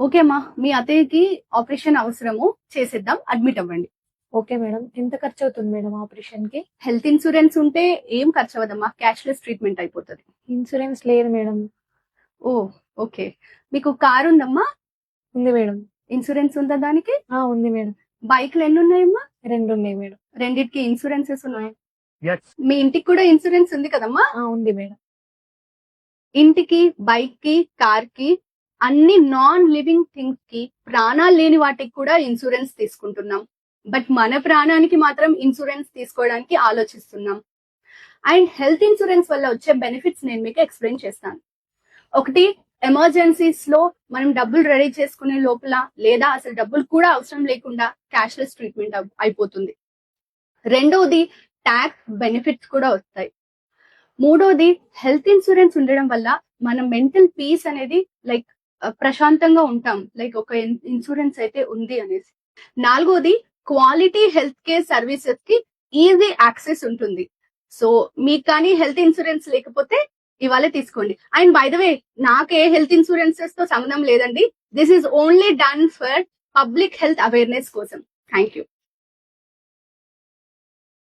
Okay అమ్మా, మీ అత్తయ్యకి operation అవసరము, చేసేద్దాం, అడ్మిట్ అవ్వండి. ఓకే మేడం, ఎంత ఖర్చు అవుతుంది మేడం ఆపరేషన్ కి? హెల్త్ ఇన్సూరెన్స్ ఉంటే ఏం ఖర్చు అవ్వదమ్మా, క్యాష్లెస్ ట్రీట్మెంట్ అయిపోతుంది. ఇన్సూరెన్స్ లేదు మేడం. ఓ ఓకే, మీకు కార్ ఉందమ్మా? ఉంది మేడం. ఇన్సూరెన్స్ ఉందా దానికి? ఉంది మేడం. బైక్లు ఎన్ని ఉన్నాయమ్మా? 2 ఉన్నాయి మేడం. రెండిటికి ఇన్సూరెన్సెస్ ఉన్నాయి. మీ ఇంటికి కూడా ఇన్సూరెన్స్ ఉంది కదమ్మా? ఉంది మేడం. ఇంటికి, బైక్ కి, కార్ కి, అన్ని నాన్ లివింగ్ థింగ్స్ కి, ప్రాణాలు లేని వాటికి కూడా ఇన్సూరెన్స్ తీసుకుంటున్నాం. బట్ మన ప్రాణానికి మాత్రం ఇన్సూరెన్స్ తీసుకోవడానికి ఆలోచిస్తున్నాం. అండ్ హెల్త్ ఇన్సూరెన్స్ వల్ల వచ్చే బెనిఫిట్స్ నేను మీకు ఎక్స్ప్లెయిన్ చేస్తాను. ఒకటి, ఎమర్జెన్సీస్ లో మనం డబ్బులు రెడీ చేసుకునే లోపల, లేదా అసలు డబ్బులు కూడా అవసరం లేకుండా క్యాష్లెస్ ట్రీట్మెంట్ అయిపోతుంది. రెండోది, ట్యాక్స్ బెనిఫిట్స్ కూడా వస్తాయి. మూడోది, హెల్త్ ఇన్సూరెన్స్ ఉండడం వల్ల మన మెంటల్ పీస్ అనేది ప్రశాంతంగా ఉంటాం, ఒక ఇన్సూరెన్స్ అయితే ఉంది అనేసి. నాలుగోది, క్వాలిటీ హెల్త్ కేర్ సర్వీసెస్ కి ఈజీ యాక్సెస్ ఉంటుంది. సో మీకు కానీ హెల్త్ ఇన్సూరెన్స్ లేకపోతే ఇవాళ తీసుకోండి. అండ్ బై ద వే, నాకే హెల్త్ ఇన్సూరెన్సెస్ తో సంబంధం లేదండి. This is only done for public health awareness కోసం. Thank you.